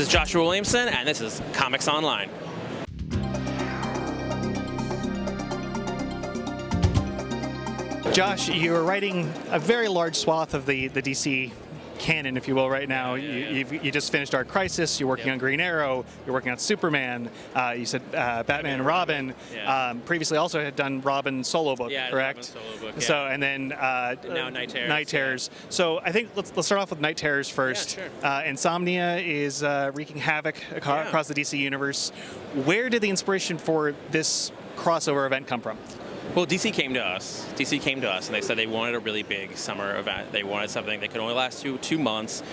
is Joshua Williamson, and this is Comics Online. Josh, you're writing a very large swath of the DC canon, if you will, right now. You just finished Dark Crisis, you're working on Green Arrow, you're working on Superman, you said Batman and Robin. Previously also had done Robin solo book, correct? Solo book, So, and then now Night Terrors. Night Terrors. So I think let's start off with Night Terrors first. Insomnia is wreaking havoc across the DC universe. Where did the inspiration for this crossover event come from? Well, DC came to us. And they said they wanted a really big summer event. They wanted something that could only last 2 months,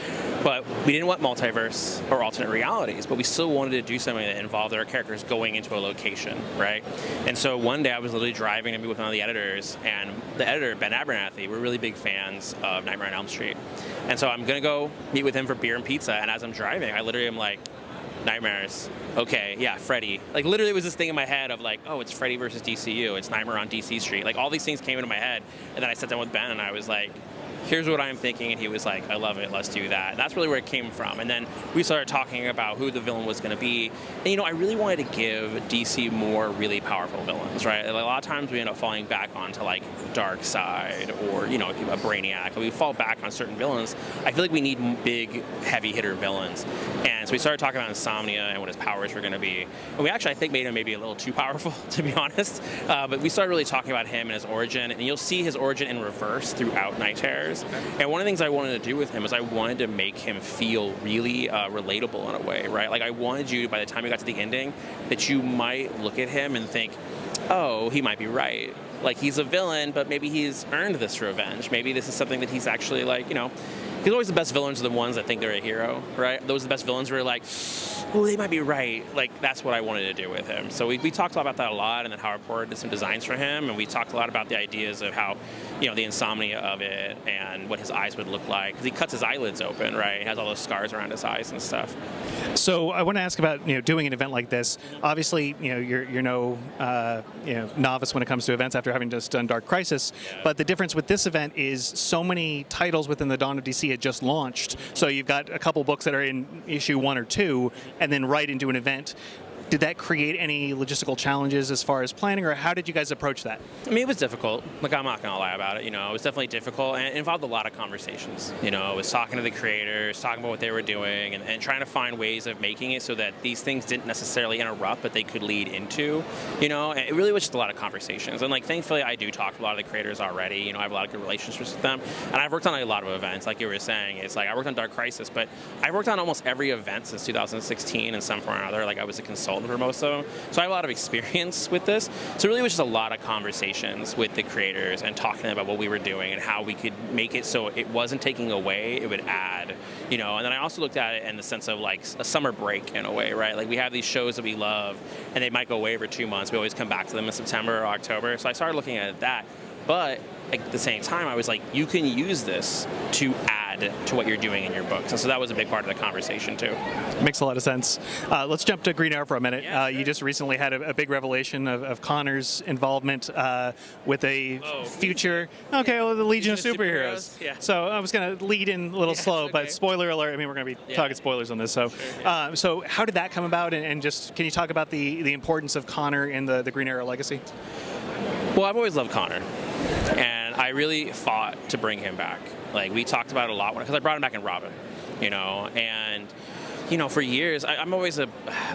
but we didn't want multiverse or alternate realities, but we still wanted to do something that involved our characters going into a location, right? And so one day I was literally driving to meet with one of the editors, and the editor, Ben Abernathy, we're really big fans of Nightmare on Elm Street. And so I'm going to go meet with him for beer and pizza, and as I'm driving, I literally am like, Nightmares. Okay, yeah, Freddy. Like, literally it was this thing in my head of like, oh, it's Freddy versus DCU. It's Nightmare on DC Street. Like, all these things came into my head. And then I sat down with Ben and I was like, here's what I'm thinking. And he was like, I love it. Let's do that. And that's really where it came from. And then we started talking about who the villain was going to be. And, you know, I really wanted to give DC more really powerful villains, right? Like, a lot of times we end up falling back onto like Darkseid or, you know, a Brainiac. We fall back on certain villains. I feel like we need big, heavy hitter villains. And so we started talking about Insomnia and what his powers were going to be. And we actually, I think, made him maybe a little too powerful, to be honest. But we started really talking about him and his origin. And you'll see his origin in reverse throughout Night Terrors. And one of the things I wanted to do with him is I wanted to make him feel really relatable in a way, right? Like, I wanted you, by the time you got to the ending, that you might look at him and think, oh, he might be right. Like, he's a villain, but maybe he's earned this revenge. Maybe this is something that he's actually, like, you know, because always the best villains are the ones that think they're a hero, right? Those are the best villains who are like, oh, they might be right. Like, that's what I wanted to do with him. So we talked about that a lot, and then Howard Porter did some designs for him, and we talked a lot about the ideas of how, you know, the insomnia of it and what his eyes would look like. Because he cuts his eyelids open, right? He has all those scars around his eyes and stuff. So I want to ask about, you know, doing an event like this. Obviously, you know, you're no novice when it comes to events after having just done Dark Crisis. But the difference with this event is so many titles within the Dawn of DC had just launched. So you've got a couple books that are in issue 1 or 2, and then right into an event. Did that create any logistical challenges as far as planning, or how did you guys approach that? I mean, it was difficult. Like, I'm not going to lie about it. You know, it was definitely difficult, and it involved a lot of conversations. You know, it was talking to the creators, talking about what they were doing, and trying to find ways of making it so that these things didn't necessarily interrupt, but they could lead into, you know, and it really was just a lot of conversations. And, like, thankfully, I do talk to a lot of the creators already. You know, I have a lot of good relationships with them, and I've worked on a lot of events, like you were saying. It's like, I worked on Dark Crisis, but I've worked on almost every event since 2016 in some form or another. Like, I was a consultant for most of them. So I have a lot of experience with this. So really it was just a lot of conversations with the creators and talking to them about what we were doing and how we could make it so it wasn't taking away, it would add, you know. And then I also looked at it in the sense of like a summer break in a way, right? Like, we have these shows that we love and they might go away for 2 months. We always come back to them in September or October. So I started looking at that. But at the same time, I was like, you can use this to add to what you're doing in your books. And so that was a big part of the conversation, too. Makes a lot of sense. Let's jump to Green Arrow for a minute. Yeah, sure. You just recently had a big revelation of Connor's involvement with a future, the Legion of Superheroes. Yeah. So I was going to lead in a little slow, okay. but spoiler alert, I mean, we're going to be talking spoilers on this. So, so how did that come about? And just, can you talk about the importance of Connor in the Green Arrow legacy? Well, I've always loved Connor, and I really fought to bring him back. Like, we talked about it a lot because I brought him back in Robin, you know, and, you know, for years, I'm always a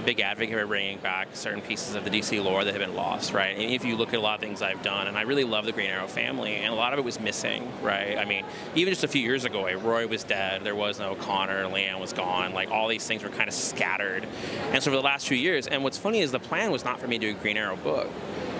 big advocate for bringing back certain pieces of the DC lore that have been lost, right? And if you look at a lot of things I've done, and I really love the Green Arrow family, and a lot of it was missing, right? I mean, even just a few years ago, Roy was dead, there was no Connor, Leanne was gone, like, all these things were kind of scattered. And so for the last few years, and what's funny is the plan was not for me to do a Green Arrow book.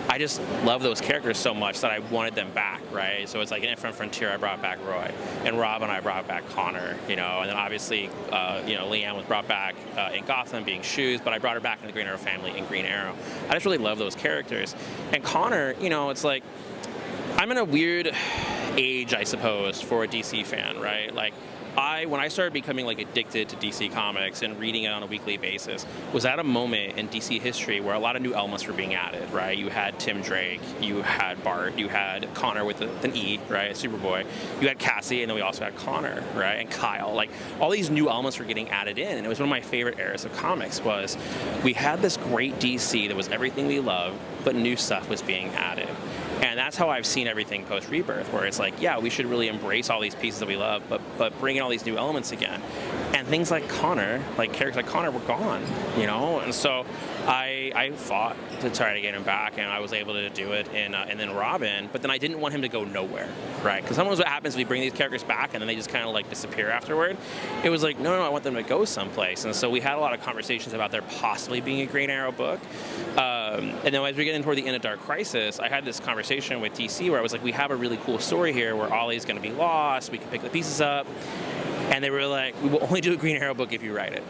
I just love those characters so much that I wanted them back, right? So it's like in Infinite Frontier, I brought back Roy, and Robin, I brought back Connor, you know, and then obviously, you know, Leanne was brought back in Gotham being Shoes, but I brought her back in the Green Arrow family in Green Arrow. I just really love those characters. And Connor, you know, it's like, I'm in a weird age, I suppose, for a DC fan, right? Like, when I started becoming like addicted to DC Comics and reading it on a weekly basis, was at a moment in DC history where a lot of new elements were being added, right? You had Tim Drake, you had Bart, you had Connor with an E, right, Superboy, you had Cassie, and then we also had Connor, right, and Kyle. Like, all these new elements were getting added in, and it was one of my favorite eras of comics. Was we had this great DC that was everything we love, but new stuff was being added. And that's how I've seen everything post-Rebirth, where it's like, yeah, we should really embrace all these pieces that we love, but bring in all these new elements again. And things like Connor, like characters like Connor, were gone, you know? And so I fought to try to get him back, and I was able to do it and then Robin, but then I didn't want him to go nowhere, right? Because sometimes what happens is we bring these characters back and then they just kind of like disappear afterward. It was like, no, I want them to go someplace. And so we had a lot of conversations about there possibly being a Green Arrow book. And then as we get in toward the end of Dark Crisis, I had this conversation with DC where I was like, we have a really cool story here where Ollie's going to be lost, we can pick the pieces up. And they were like, we will only do a Green Arrow book if you write it.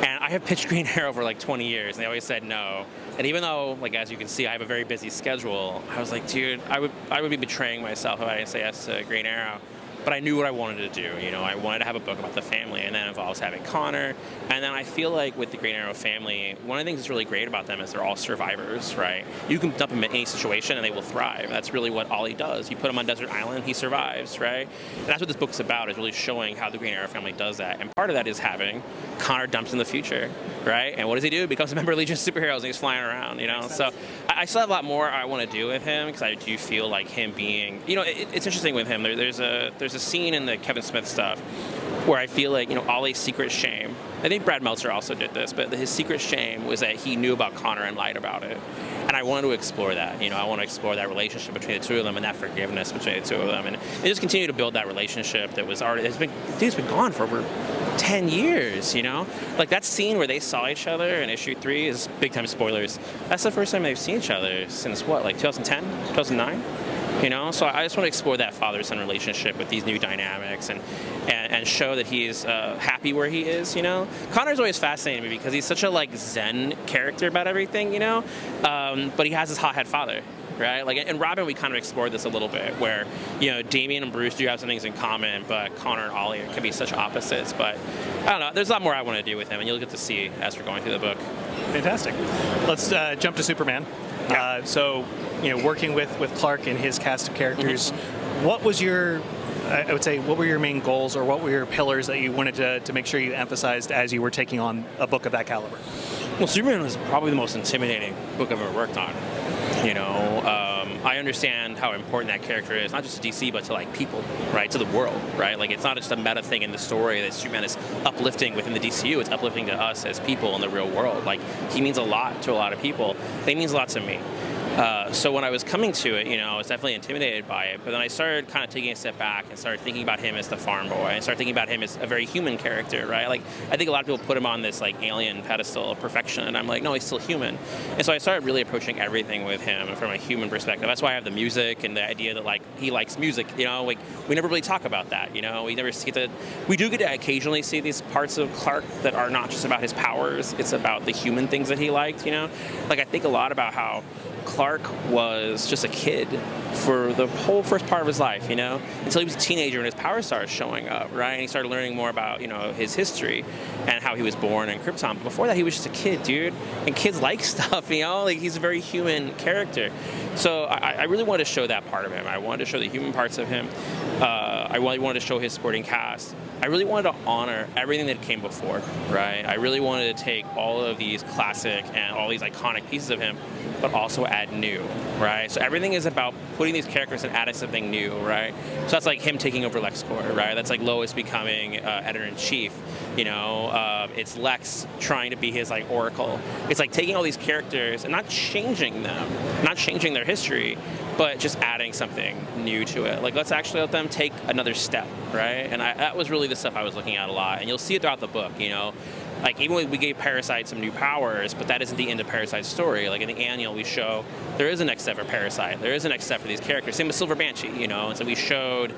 And I have pitched Green Arrow for like 20 years, and they always said no. And even though, like, as you can see, I have a very busy schedule, I was like, dude, I would be betraying myself if I didn't say yes to Green Arrow. But I knew what I wanted to do. You know, I wanted to have a book about the family, and that involves having Connor. And then I feel like with the Green Arrow family, one of the things that's really great about them is they're all survivors, right? You can dump them in any situation, and they will thrive. That's really what Ollie does. You put him on Desert Island, he survives, right? And that's what this book's about, is really showing how the Green Arrow family does that. And part of that is having Connor dumps in the future, right? And what does he do? He becomes a member of Legion of Superheroes, and he's flying around, you know? So I still have a lot more I want to do with him, because I do feel like him being, you know, it's interesting with him. There's a scene in the Kevin Smith stuff where I feel like, you know, Ollie's secret shame, I think Brad Meltzer also did this, but his secret shame was that he knew about Connor and lied about it. And I wanted to explore that. You know, I want to explore that relationship between the two of them and that forgiveness between the two of them. And just continue to build that relationship that was already, dude's been gone for over 10 years, you know? Like, that scene where they saw each other in issue 3 is big time spoilers. That's the first time they've seen each other since what, like 2010, 2009? You know, so I just want to explore that father-son relationship with these new dynamics and show that he's happy where he is, you know. Connor's always fascinated me because he's such a, like, zen character about everything, you know, but he has his hothead father, right? Like, in Robin, we kind of explored this a little bit, where, you know, Damian and Bruce do have some things in common, but Connor and Ollie can be such opposites. But I don't know, there's a lot more I want to do with him, and you'll get to see as we're going through the book. Fantastic. Let's jump to Superman. Yeah. So, you know, working with Clark and his cast of characters, what was your, I would say, what were your main goals, or what were your pillars that you wanted to make sure you emphasized as you were taking on a book of that caliber? Well, Superman was probably the most intimidating book I've ever worked on. You know, I understand how important that character is, not just to DC, but to, like, people, right, to the world, right? Like, it's not just a meta thing in the story that Superman is uplifting within the DCU, it's uplifting to us as people in the real world. Like, he means a lot to a lot of people. He means a lot to me. So when I was coming to it, you know, I was definitely intimidated by it, but then I started kind of taking a step back and started thinking about him as the farm boy, and started thinking about him as a very human character, right? Like, I think a lot of people put him on this, like, alien pedestal of perfection, and I'm like, no, he's still human. And so I started really approaching everything with him from a human perspective. That's why I have the music and the idea that, like, he likes music, you know, like, we never really talk about that, you know, we never see we do get to occasionally see these parts of Clark that are not just about his powers, it's about the human things that he liked, you know? Like, I think a lot about how Clark was just a kid for the whole first part of his life, you know, until he was a teenager and his power started showing up, right? And he started learning more about, you know, his history and how he was born in Krypton. But before that, he was just a kid, dude. And kids like stuff, you know, like, he's a very human character. So I really wanted to show that part of him. I wanted to show the human parts of him. I really wanted to show his supporting cast. I really wanted to honor everything that came before, right? I really wanted to take all of these classic and all these iconic pieces of him, but also add new, right? So everything is about putting these characters and adding something new, right? So that's like him taking over LexCorp, right? That's like Lois becoming editor-in-chief, you know? It's Lex trying to be his, like, Oracle. It's like taking all these characters and not changing them, not changing their history, but just adding something new to it. Like, let's actually let them take another step, right? And that was really the stuff I was looking at a lot. And you'll see it throughout the book, you know? Like, even when we gave Parasite some new powers, but that isn't the end of Parasite's story. Like, in the annual, we show there is a next step for Parasite. There is a next step for these characters. Same with Silver Banshee, you know? And so we showed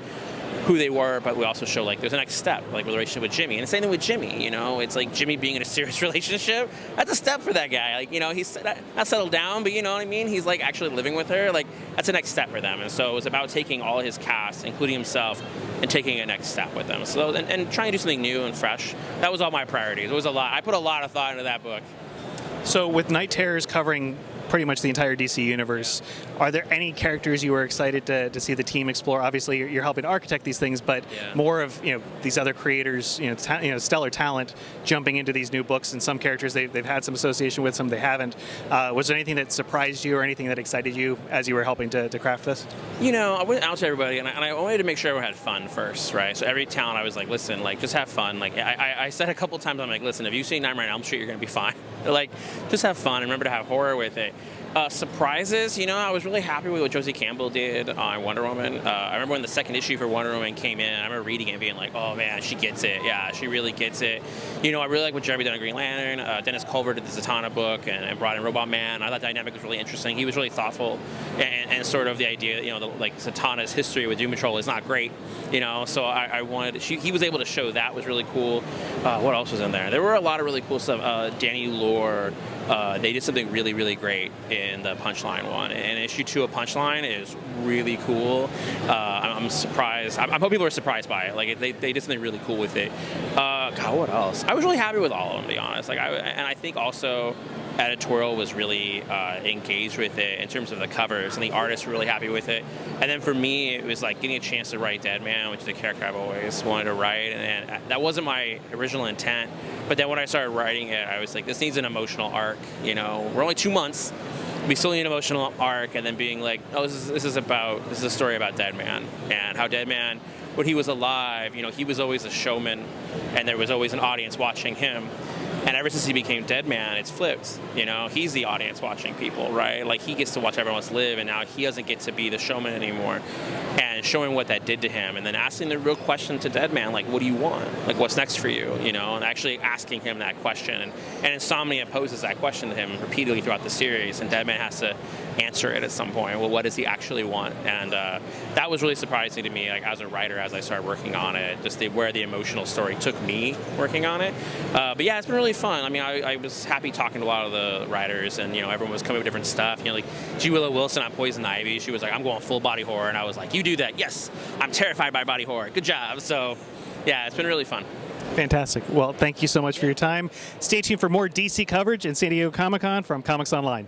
who they were, but we also show like there's a next step, like with the relationship with Jimmy. And the same thing with Jimmy, you know, it's like Jimmy being in a serious relationship. That's a step for that guy. Like, you know, he's not settled down, but you know what I mean? He's like actually living with her. Like, that's a next step for them. And so it was about taking all his cast, including himself, and taking a next step with them. So and trying to do something new and fresh. That was all my priorities. It was a lot. I put a lot of thought into that book. So with Night Terrors covering pretty much the entire DC universe, are there any characters you were excited to see the team explore? Obviously, you're helping to architect these things, but more of these other creators, stellar talent jumping into these new books, and some characters they've had some association with, some they haven't. Was there anything that surprised you or anything that excited you as you were helping to craft this? You know, I went out to everybody, and I wanted to make sure everyone had fun first, right? So every talent, I was like, listen, like, just have fun. Like, I said a couple times, I'm like, listen, if you see Nightmare on Elm Street, you're going to be fine. They're like, just have fun and remember to have horror with it. Surprises, you know, I was really happy with what Josie Campbell did on Wonder Woman. I remember when the second issue for Wonder Woman came in, I remember reading it and being like, oh man, she gets it. Yeah, she really gets it. You know, I really like what Jeremy did on Green Lantern. Dennis Culver did the Zatanna book and brought in Robot Man. I thought dynamic was really interesting. He was really thoughtful, and sort of the idea that, you know, like Zatanna's history with Doom Patrol is not great, you know, so I wanted, he was able to show that was really cool. What else was in there? There were a lot of really cool stuff. Danny Lore, they did something really, really great in the Punchline one. And issue 2 of Punchline is really cool. I'm surprised. I hope people are surprised by it. Like, they did something really cool with it. God, what else? I was really happy with all of them, to be honest. Like, I think also editorial was really engaged with it in terms of the covers, and the artists were really happy with it. And then for me, it was like getting a chance to write Deadman, which is a character I've always wanted to write, and that wasn't my original intent. But then when I started writing it, I was like, this needs an emotional arc. You know, we're only 2 months. We still need an emotional arc, and then being like, oh, this is a story about Deadman, and how Deadman, when he was alive, you know, he was always a showman, and there was always an audience watching him. And ever since he became Deadman, it's flipped. You know, he's the audience watching people, right? Like, he gets to watch everyone else live, and now he doesn't get to be the showman anymore. And showing what that did to him, and then asking the real question to Deadman, like, what do you want? Like, what's next for you? You know, and actually asking him that question. And Insomnia poses that question to him repeatedly throughout the series, and Deadman has to answer it at some point. Well, what does he actually want? And that was really surprising to me, like, as a writer, as I started working on it, just where the emotional story took me working on it. But yeah, it's been really fun. I mean, I was happy talking to a lot of the writers, and, you know, everyone was coming up with different stuff. You know, like G. Willow Wilson on Poison Ivy, she was like, I'm going full body horror, and I was like, you do that. Yes, I'm terrified by body horror. Good job. So yeah, it's been really fun. Fantastic. Well, thank you so much for your time. Stay tuned for more DC coverage in San Diego Comic-Con from Comics Online.